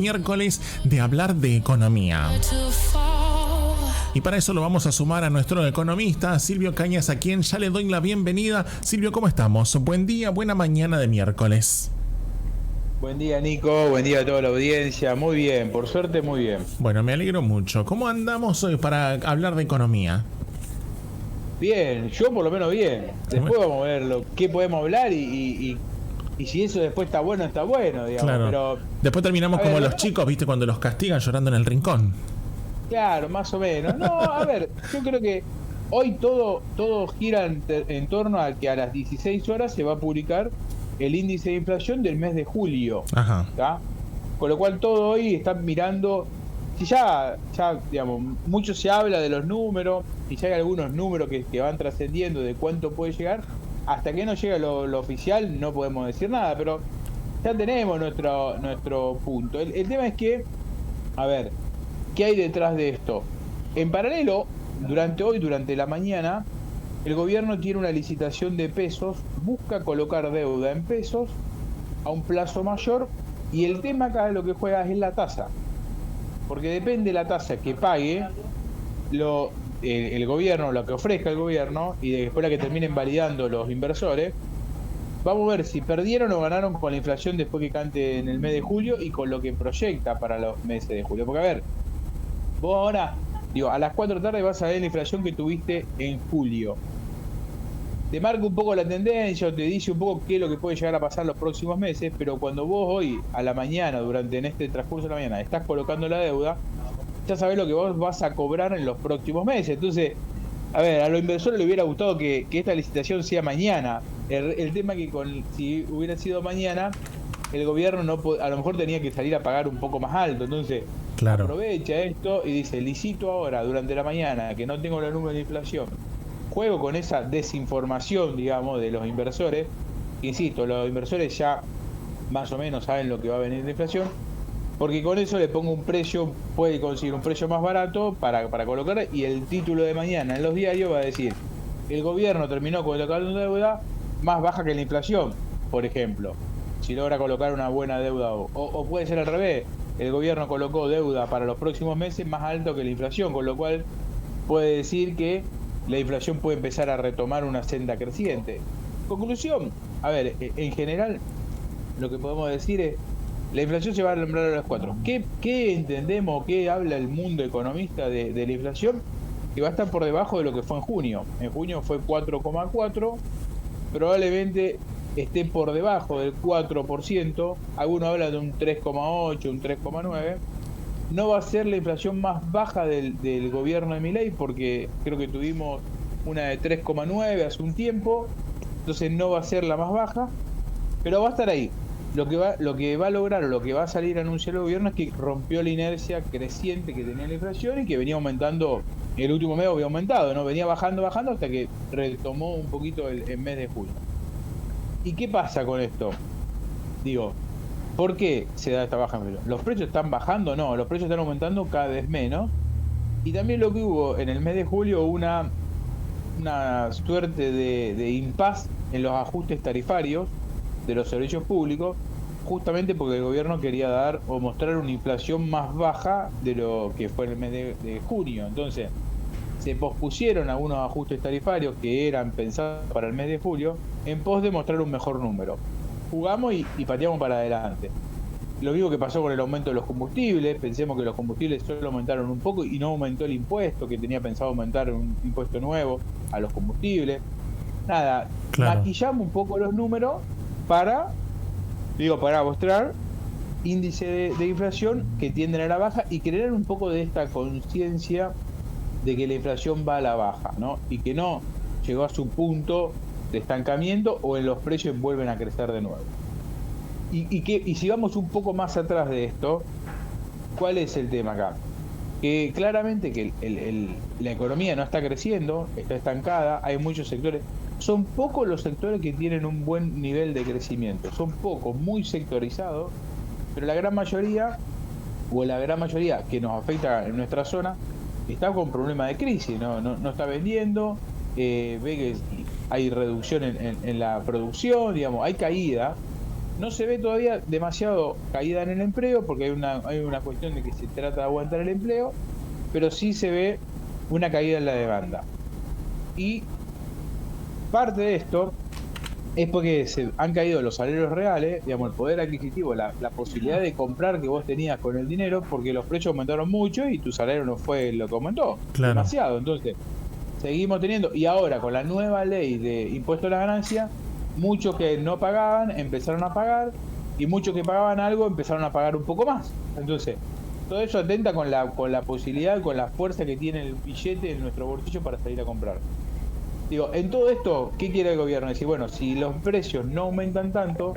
Miércoles de hablar de economía. Y para eso lo vamos a sumar a nuestro economista, Silvio Cañas, a quien ya le doy la bienvenida. Silvio, ¿cómo estamos? Buen día, buena mañana de miércoles. Buen día, Nico, buen día a toda la audiencia. Muy bien, por suerte muy bien. Bueno, me alegro mucho. ¿Cómo andamos hoy para hablar de economía? Bien, yo por lo menos bien. Después vamos a ver qué podemos hablar y si eso después está bueno, digamos. Claro. Pero después terminamos como los chicos, ¿viste? Cuando los castigan llorando en el rincón. Claro, más o menos. No, a ver, yo creo que hoy todo gira en torno a que a las 16 horas se va a publicar el índice de inflación del mes de julio. Ajá. ¿Tá? Con lo cual todo hoy están mirando, si ya digamos, mucho se habla de los números, y ya hay algunos números que van trascendiendo de cuánto puede llegar, hasta que no llega lo oficial no podemos decir nada, pero ya tenemos nuestro punto. El tema es que, a ver, ¿qué hay detrás de esto? En paralelo, durante la mañana, el gobierno tiene una licitación de pesos, busca colocar deuda en pesos a un plazo mayor, y el tema acá de lo que juega es la tasa. Porque depende de la tasa que pague el gobierno, lo que ofrezca el gobierno, y después la que terminen validando los inversores, vamos a ver si perdieron o ganaron con la inflación después que cante en el mes de julio y con lo que proyecta para los meses de julio. Porque a ver, vos ahora, a las 4 de la tarde vas a ver la inflación que tuviste en julio. Te marca un poco la tendencia o te dice un poco qué es lo que puede llegar a pasar los próximos meses, pero cuando vos hoy, a la mañana, en este transcurso de la mañana, estás colocando la deuda, ya sabés lo que vos vas a cobrar en los próximos meses. Entonces, a ver, a los inversores les hubiera gustado que esta licitación sea mañana. El tema es que si hubiera sido mañana, el gobierno a lo mejor tenía que salir a pagar un poco más alto. Entonces, claro, aprovecha esto y dice, licito ahora, durante la mañana, que no tengo los números de inflación. Juego con esa desinformación, digamos, de los inversores. Insisto, los inversores ya más o menos saben lo que va a venir de inflación, porque con eso le pongo un precio, puede conseguir un precio más barato para colocar, y el título de mañana en los diarios va a decir, el gobierno terminó colocando una deuda más baja que la inflación, por ejemplo, si logra colocar una buena deuda, o puede ser al revés, el gobierno colocó deuda para los próximos meses más alto que la inflación, con lo cual puede decir que la inflación puede empezar a retomar una senda creciente. Conclusión, a ver, en general lo que podemos decir es, la inflación se va a nombrar a las 4. ¿Qué entendemos, qué habla el mundo economista de la inflación? Que va a estar por debajo de lo que fue en junio. En junio fue 4,4, probablemente esté por debajo del 4%, algunos hablan de un 3,8, un 3,9. No va a ser la inflación más baja del gobierno de Milei, porque creo que tuvimos una de 3,9 hace un tiempo, entonces no va a ser la más baja, pero va a estar ahí. Lo que va a lograr, o lo que va a salir a anunciar el gobierno, es que rompió la inercia creciente que tenía la inflación y que venía aumentando, el último mes había aumentado, ¿no? Venía bajando hasta que retomó un poquito el mes de julio. ¿Y qué pasa con esto? ¿Por qué se da esta baja en inflación? ¿Los precios están bajando? No, los precios están aumentando cada vez menos. Y también lo que hubo en el mes de julio, una suerte de impasse en los ajustes tarifarios de los servicios públicos, justamente porque el gobierno quería dar o mostrar una inflación más baja de lo que fue en el mes de junio. Entonces, se pospusieron algunos ajustes tarifarios que eran pensados para el mes de julio en pos de mostrar un mejor número. Jugamos y pateamos para adelante. Lo mismo que pasó con el aumento de los combustibles. Pensemos que los combustibles solo aumentaron un poco y no aumentó el impuesto, que tenía pensado aumentar un impuesto nuevo a los combustibles. Nada, claro, maquillamos un poco los números para mostrar índice de inflación que tienden a la baja y crear un poco de esta conciencia de que la inflación va a la baja, ¿no? Y que no llegó a su punto de estancamiento o en los precios vuelven a crecer de nuevo. Y si vamos un poco más atrás de esto, ¿cuál es el tema acá? Que claramente que la economía no está creciendo, está estancada, hay muchos sectores, son pocos los sectores que tienen un buen nivel de crecimiento, son pocos, muy sectorizados, pero la gran mayoría que nos afecta en nuestra zona está con problemas de crisis, no está vendiendo, ve que hay reducción en la producción, digamos, hay caída. No se ve todavía demasiado caída en el empleo, porque hay una cuestión de que se trata de aguantar el empleo, pero sí se ve una caída en la demanda. Y parte de esto es porque se han caído los salarios reales, digamos, el poder adquisitivo, la posibilidad de comprar que vos tenías con el dinero, porque los precios aumentaron mucho y tu salario no fue lo que aumentó, Claro. demasiado. Entonces, seguimos teniendo, y ahora con la nueva ley de impuesto a la ganancia, muchos que no pagaban empezaron a pagar, y muchos que pagaban algo empezaron a pagar un poco más. Entonces, todo eso atenta con la posibilidad, con la fuerza que tiene el billete en nuestro bolsillo para salir a comprar. Digo, en todo esto, ¿qué quiere el gobierno? Decir, bueno, si los precios no aumentan tanto,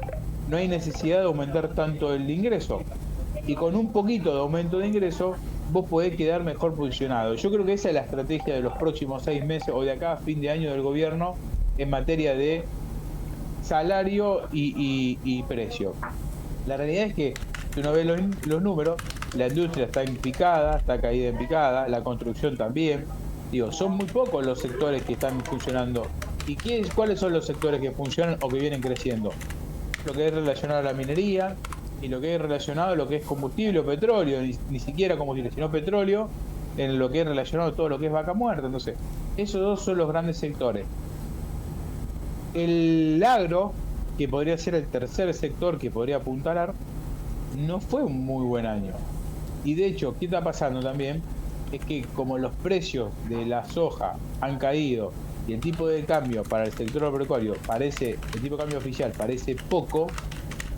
no hay necesidad de aumentar tanto el ingreso. Y con un poquito de aumento de ingreso, vos podés quedar mejor posicionado. Yo creo que esa es la estrategia de los próximos 6 meses o de acá a fin de año del gobierno en materia de salario y precio. La realidad es que si uno ve los números, la industria está en picada, está caída en picada, la construcción también. Digo, son muy pocos los sectores que están funcionando. ¿Y cuáles son los sectores que funcionan o que vienen creciendo? Lo que es relacionado a la minería y lo que es relacionado a lo que es combustible o petróleo, ni siquiera combustible, sino petróleo, en lo que es relacionado a todo lo que es vaca muerta. Entonces, esos dos son los grandes sectores. El agro, que podría ser el tercer sector que podría apuntalar, no fue un muy buen año. Y de hecho, ¿qué está pasando también? Es que como los precios de la soja han caído y el tipo de cambio para el sector agropecuario el tipo de cambio oficial parece poco,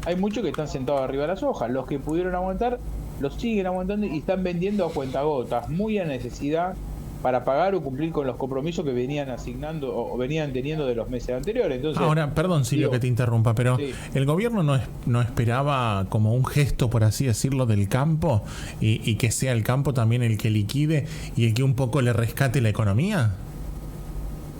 hay muchos que están sentados arriba de la soja. Los que pudieron aguantar, los siguen aguantando y están vendiendo a cuentagotas, muy a necesidad para pagar o cumplir con los compromisos que venían asignando o venían teniendo de los meses anteriores. Entonces, ahora, perdón Silvio que te interrumpa, pero sí, ¿el gobierno no esperaba como un gesto, por así decirlo, del campo y que sea el campo también el que liquide y el que un poco le rescate la economía?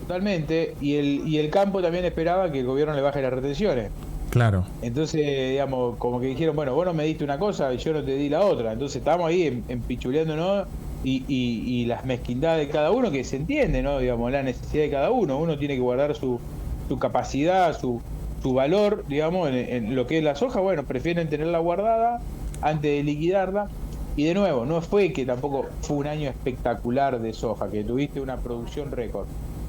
Totalmente, y el campo también esperaba que el gobierno le baje las retenciones. Claro. Entonces, digamos, como que dijeron, bueno, vos no me diste una cosa y yo no te di la otra. Entonces estábamos ahí empichuleándonos y las mezquindades de cada uno, que se entiende, ¿no? Digamos, la necesidad de cada uno. Uno tiene que guardar su capacidad, su valor, digamos, en lo que es la soja. Bueno, prefieren tenerla guardada antes de liquidarla. Y de nuevo, no fue que tampoco fue un año espectacular de soja, que tuviste una producción récord.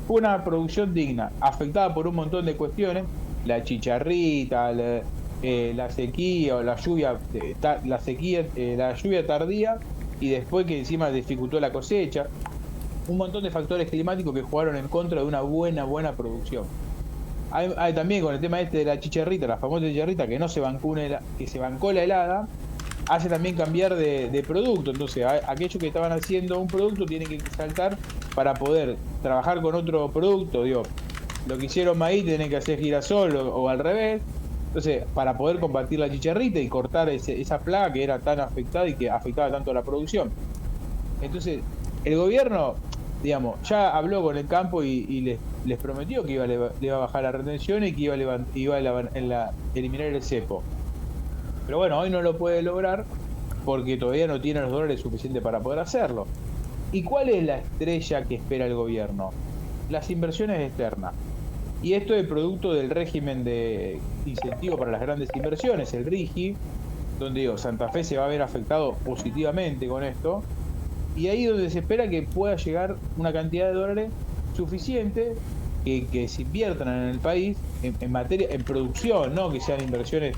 Fue una producción digna, afectada por un montón de cuestiones, la chicharrita, la sequía o la lluvia, la lluvia tardía, y después que encima dificultó la cosecha, un montón de factores climáticos que jugaron en contra de una buena producción. Hay también con el tema este de la chicharrita, la famosa chicharrita que no se bancó que se bancó la helada, hace también cambiar de producto. Entonces aquellos que estaban haciendo un producto tienen que saltar para poder trabajar con otro producto. Digo, lo que hicieron maíz tienen que hacer girasol o al revés. Entonces, para poder combatir la chicharrita y cortar esa plaga que era tan afectada y que afectaba tanto a la producción. Entonces, el gobierno, digamos, ya habló con el campo y les prometió que le iba a bajar la retención y que iba a eliminar el cepo. Pero bueno, hoy no lo puede lograr porque todavía no tiene los dólares suficientes para poder hacerlo. ¿Y cuál es la estrella que espera el gobierno? Las inversiones externas. Y esto es producto del régimen de incentivo para las grandes inversiones, el RIGI, donde digo, Santa Fe se va a ver afectado positivamente con esto. Y ahí donde se espera que pueda llegar una cantidad de dólares suficiente que se inviertan en el país en producción, no que sean inversiones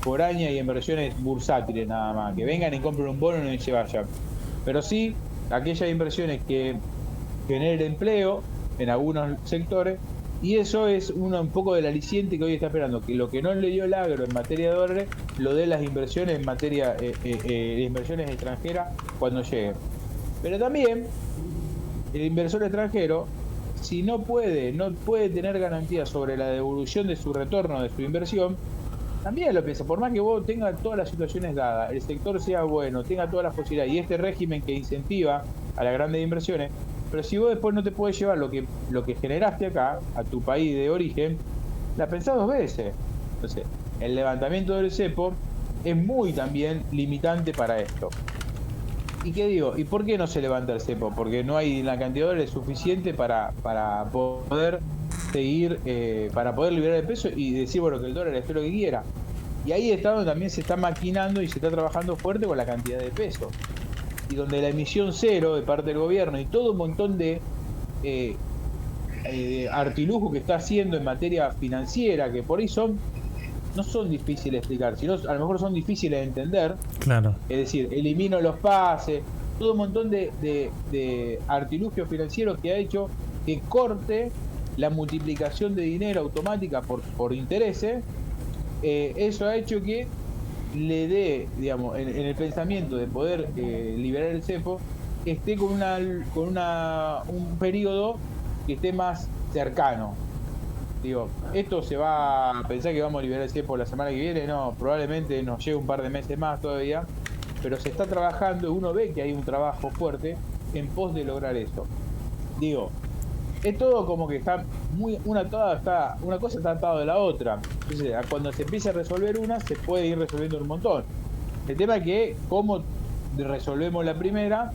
foráneas y inversiones bursátiles nada más, que vengan y compren un bono y se vayan. Pero sí, aquellas inversiones que generen empleo en algunos sectores, y eso es un poco del aliciente que hoy está esperando, que lo que no le dio el agro en materia de dólares, lo dé las inversiones en materia de inversiones extranjeras cuando lleguen. Pero también el inversor extranjero, si no puede tener garantía sobre la devolución de su retorno de su inversión, también lo piensa. Por más que vos tengas todas las situaciones dadas, el sector sea bueno, tenga todas las posibilidades y este régimen que incentiva a las grandes inversiones, pero si vos después no te podés llevar lo que generaste acá, a tu país de origen, la pensás dos veces. Entonces, el levantamiento del cepo es muy también limitante para esto. ¿Y qué digo? ¿Y por qué no se levanta el cepo? Porque no hay la cantidad de dólares suficiente para poder seguir, para poder liberar el peso y decir, bueno, que el dólar esté lo que quiera. Y ahí está donde también se está maquinando y se está trabajando fuerte con la cantidad de pesos. Y donde la emisión cero de parte del gobierno y todo un montón de artilujo que está haciendo en materia financiera, que por ahí no son difíciles de explicar, sino a lo mejor son difíciles de entender. Claro. Es decir, elimino los pases, todo un montón de artilugios financieros que ha hecho que corte la multiplicación de dinero automática por intereses. Eso ha hecho que le dé, digamos, en el pensamiento de poder liberar el cepo, esté con un periodo que esté más cercano. Digo, esto se va a pensar que vamos a liberar el cepo la semana que viene, no, probablemente nos lleve un par de meses más todavía, pero se está trabajando, uno ve que hay un trabajo fuerte en pos de lograr eso. Digo, es todo como que está una cosa está atada de la otra. Entonces, cuando se empieza a resolver una, se puede ir resolviendo un montón. El tema es que cómo resolvemos la primera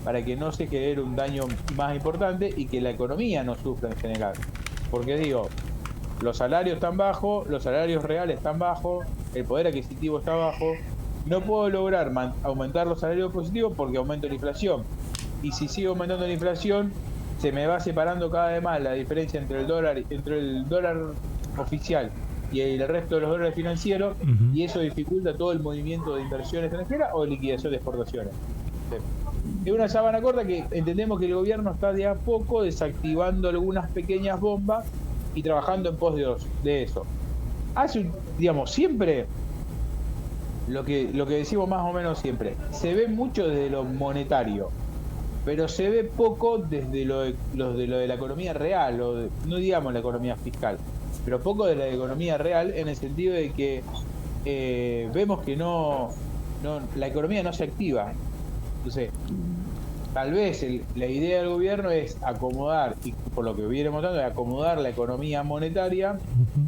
para que no se genere un daño más importante y que la economía no sufra en general. Porque digo, los salarios están bajos, los salarios reales están bajos, el poder adquisitivo está bajo. No puedo lograr aumentar los salarios positivos porque aumento la inflación. Y si sigo aumentando la inflación, se me va separando cada vez más la diferencia entre el dólar oficial y el resto de los dólares financieros, y eso dificulta todo el movimiento de inversión extranjera o de liquidación de exportaciones. Es una sábana corta que entendemos que el gobierno está de a poco desactivando algunas pequeñas bombas y trabajando en pos de eso. Digamos, siempre lo que decimos más o menos siempre, se ve mucho desde lo monetario, pero se ve poco desde lo de la economía real, no digamos la economía fiscal, pero poco de la economía real, en el sentido de que vemos que la economía no se activa. Entonces, tal vez la idea del gobierno es acomodar, y por lo que viene mostrando, es acomodar la economía monetaria,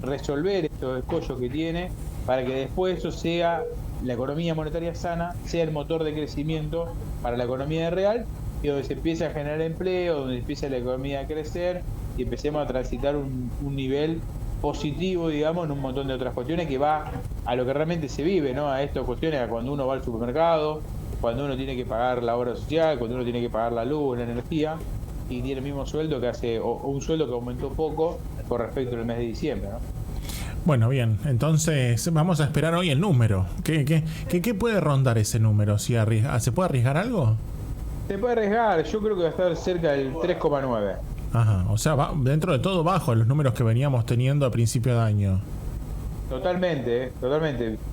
resolver estos escollos que tiene, para que después eso sea, la economía monetaria sana, sea el motor de crecimiento para la economía real, y donde se empiece a generar empleo, donde empiece la economía a crecer, y empecemos a transitar un nivel positivo, digamos, en un montón de otras cuestiones que va a lo que realmente se vive, ¿no? A estas cuestiones, a cuando uno va al supermercado, cuando uno tiene que pagar la obra social, cuando uno tiene que pagar la luz, la energía, y tiene el mismo sueldo que o un sueldo que aumentó poco con respecto al mes de diciembre, ¿no? Bueno, bien, entonces vamos a esperar hoy el número. ¿Qué puede rondar ese número? ¿Se puede arriesgar algo? Se puede arriesgar, yo creo que va a estar cerca del 3,9. Ajá, o sea, va dentro de todo bajo los números que veníamos teniendo a principio de año. Totalmente,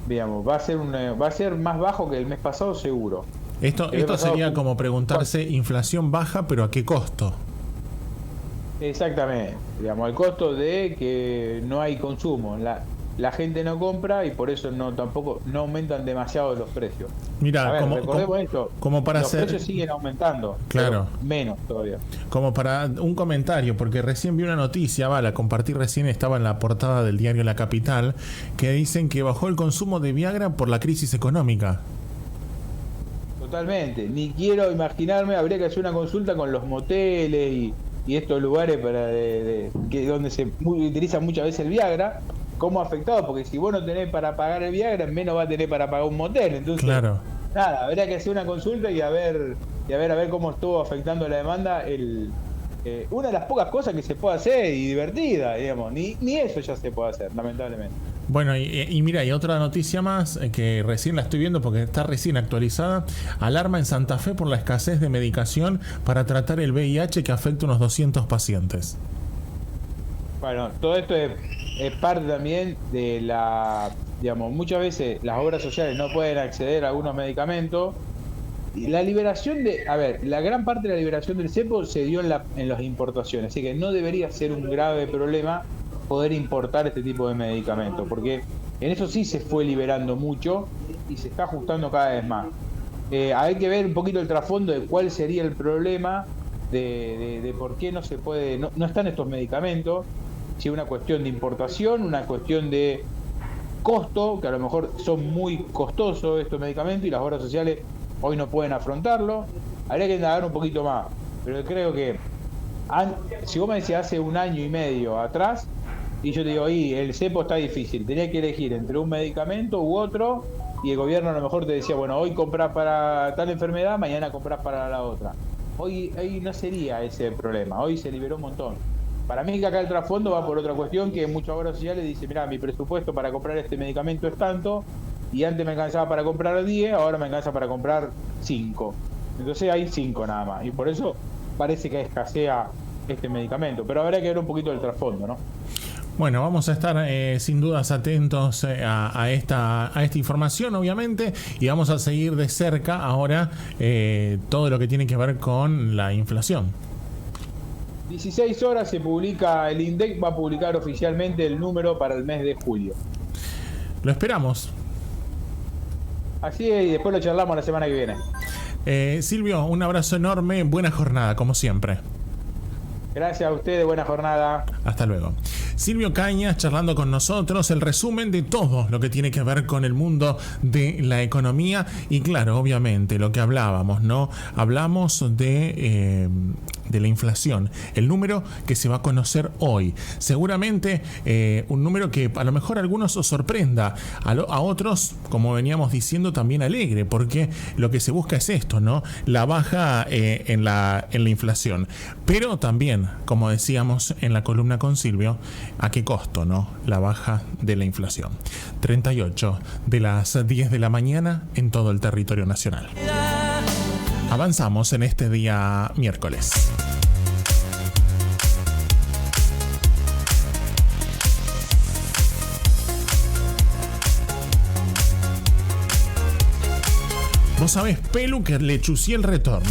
digamos, va a ser más bajo que el mes pasado seguro. Esto sería como preguntarse, inflación baja, pero ¿a qué costo? Exactamente, digamos, el costo de que no hay consumo, la gente no compra y por eso tampoco aumentan demasiado los precios. Mira, recordemos esto, los precios siguen aumentando, claro, menos todavía. Como para un comentario, porque recién vi una noticia, la compartí recién, estaba en la portada del diario La Capital, que dicen que bajó el consumo de Viagra por la crisis económica. Totalmente, ni quiero imaginarme, habría que hacer una consulta con los moteles y estos lugares donde se utiliza muchas veces el Viagra, cómo ha afectado, porque si vos no tenés para pagar el Viagra, menos va a tener para pagar un motel. Entonces, claro, nada, habría que hacer una consulta y a ver cómo estuvo afectando la demanda. Una de las pocas cosas que se puede hacer y divertida, digamos, ni eso ya se puede hacer, lamentablemente. Bueno, y mira, y otra noticia más que recién la estoy viendo porque está recién actualizada. Alarma en Santa Fe por la escasez de medicación para tratar el VIH que afecta a unos 200 pacientes. Bueno, todo esto es parte también de digamos, muchas veces las obras sociales no pueden acceder a algunos medicamentos. Y la liberación la gran parte de la liberación del cepo se dio en las importaciones, así que no debería ser un grave problema poder importar este tipo de medicamentos, porque en eso sí se fue liberando mucho y se está ajustando cada vez más. Hay que ver un poquito el trasfondo de cuál sería el problema de por qué no se puede, no están estos medicamentos, si es una cuestión de importación, una cuestión de costo, que a lo mejor son muy costosos estos medicamentos y las obras sociales hoy no pueden afrontarlo. Habría que indagar un poquito más, pero creo que si vos me decías hace un año y medio atrás, Y yo te digo, y el cepo está difícil, tenía que elegir entre un medicamento u otro, y el gobierno a lo mejor te decía, bueno, hoy comprás para tal enfermedad, mañana comprás para la otra. Hoy no sería ese el problema, hoy se liberó un montón. Para mí que acá el trasfondo va por otra cuestión, que muchas obras sociales dicen, mira, mi presupuesto para comprar este medicamento es tanto, y antes me alcanzaba para comprar 10, ahora me alcanza para comprar 5. Entonces hay 5 nada más, y por eso parece que escasea este medicamento, pero habrá que ver un poquito el trasfondo, ¿no? Bueno, vamos a estar sin dudas atentos a esta información, obviamente, y vamos a seguir de cerca ahora todo lo que tiene que ver con la inflación. 16 horas se publica, el INDEC va a publicar oficialmente el número para el mes de julio. Lo esperamos. Así es, y después lo charlamos la semana que viene. Silvio, un abrazo enorme, buena jornada, como siempre. Gracias a ustedes, buena jornada. Hasta luego. Silvio Cañas charlando con nosotros, el resumen de todo lo que tiene que ver con el mundo de la economía y claro, obviamente lo que hablábamos, ¿no? Hablamos de la inflación, el número que se va a conocer hoy. Seguramente un número que a lo mejor a algunos os sorprenda, a otros, como veníamos diciendo, también alegre, porque lo que se busca es esto, ¿no? La baja en la inflación. Pero también, como decíamos en la columna con Silvio, ¿a qué costo, no? La baja de la inflación. 38 de las 10 de la mañana en todo el territorio nacional. Avanzamos en este día miércoles. Vos sabés, Pelu, que le chucié el retorno.